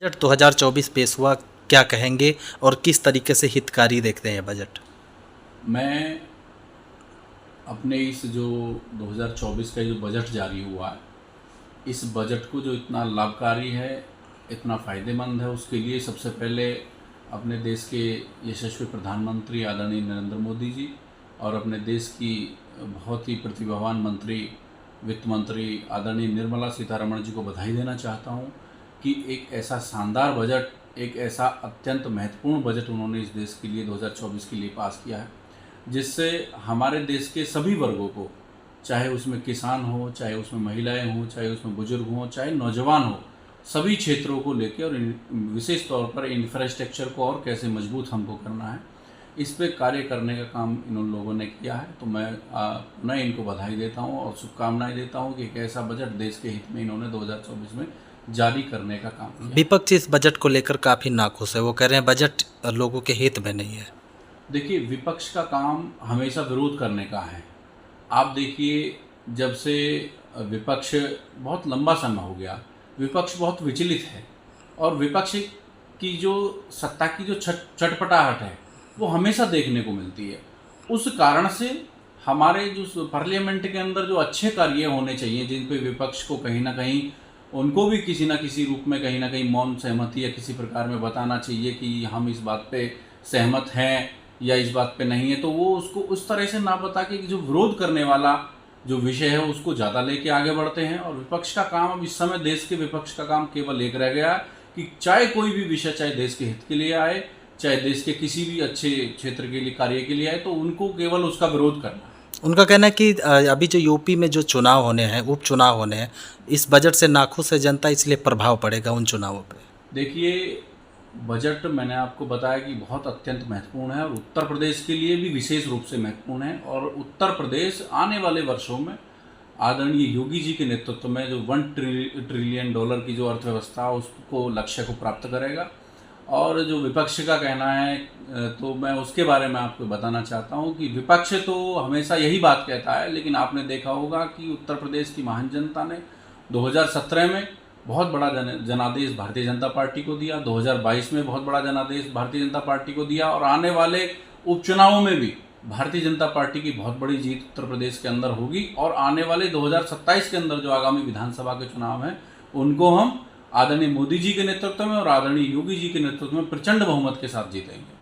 Budget 2024 पेश हुआ, क्या कहेंगे और किस तरीके से हितकारी देखते हैं बजट? मैं अपने इस जो 2024 का जो बजट जारी हुआ है, इस बजट को जो इतना लाभकारी है, इतना फ़ायदेमंद है, उसके लिए सबसे पहले अपने देश के यशस्वी प्रधानमंत्री आदरणीय नरेंद्र मोदी जी और अपने देश की बहुत ही प्रतिभावान मंत्री वित्त मंत्री आदरणीय निर्मला सीतारमण जी को बधाई देना चाहता हूँ कि एक ऐसा शानदार बजट, एक ऐसा अत्यंत महत्वपूर्ण बजट उन्होंने इस देश के लिए 2024 के लिए पास किया है, जिससे हमारे देश के सभी वर्गों को, चाहे उसमें किसान हो, चाहे उसमें महिलाएं हों, चाहे उसमें बुजुर्ग हों, चाहे नौजवान हो, सभी क्षेत्रों को लेकर और विशेष तौर पर इंफ्रास्ट्रक्चर को और कैसे मजबूत हमको करना है, इस पे कार्य करने का काम इन लोगों ने किया है। तो मैं पुनः इनको बधाई देता हूँ और शुभकामनाएं देता हूँ कि एक ऐसा बजट देश के हित में इन्होंने 2024 में जारी करने का काम किया। विपक्ष इस बजट को लेकर काफ़ी नाखुश है, वो कह रहे हैं बजट लोगों के हित में नहीं है। देखिए, विपक्ष का काम हमेशा विरोध करने का है। आप देखिए, जब से विपक्ष बहुत लंबा समय हो गया, विपक्ष बहुत विचलित है और विपक्ष की जो सत्ता की जो चटपटाहट है, वो हमेशा देखने को मिलती है। उस कारण से हमारे जो पार्लियामेंट के अंदर जो अच्छे कार्य होने चाहिए, जिन पे विपक्ष को कहीं ना कहीं उनको भी किसी न किसी रूप में कहीं ना कहीं मौन सहमति या किसी प्रकार में बताना चाहिए कि हम इस बात पे सहमत हैं या इस बात पे नहीं है, तो वो उसको उस तरह से ना बता के जो विरोध करने वाला जो विषय है उसको ज़्यादा लेके आगे बढ़ते हैं। और विपक्ष का काम अब इस समय, देश के विपक्ष का काम केवल एक रह गया कि चाहे कोई भी विषय, चाहे देश के हित के लिए आए, चाहे देश के किसी भी अच्छे क्षेत्र के लिए, कार्य के लिए आए, तो उनको केवल उसका विरोध करना है। उनका कहना है कि अभी जो यूपी में जो चुनाव होने हैं, उपचुनाव होने हैं, इस बजट से नाखुश है जनता, इसलिए प्रभाव पड़ेगा उन चुनावों पे। देखिए, बजट मैंने आपको बताया कि बहुत अत्यंत महत्वपूर्ण है और उत्तर प्रदेश के लिए भी विशेष रूप से महत्वपूर्ण है। और उत्तर प्रदेश आने वाले वर्षों में आदरणीय योगी जी के नेतृत्व में जो $1 ट्रिलियन की जो अर्थव्यवस्था, उसको लक्ष्य को प्राप्त करेगा। और जो विपक्ष का कहना है, तो मैं उसके बारे में आपको बताना चाहता हूं कि विपक्ष तो हमेशा यही बात कहता है, लेकिन आपने देखा होगा कि उत्तर प्रदेश की महान जनता ने 2017 में बहुत बड़ा जनादेश भारतीय जनता पार्टी को दिया, 2022 में बहुत बड़ा जनादेश भारतीय जनता पार्टी को दिया और आने वाले उपचुनावों में भी भारतीय जनता पार्टी की बहुत बड़ी जीत उत्तर प्रदेश के अंदर होगी। और आने वाले 2027 के अंदर जो आगामी विधानसभा के चुनाव हैं, उनको हम आदरणीय मोदी जी के नेतृत्व में और आदरणीय योगी जी के नेतृत्व में प्रचंड बहुमत के साथ जीतेंगे।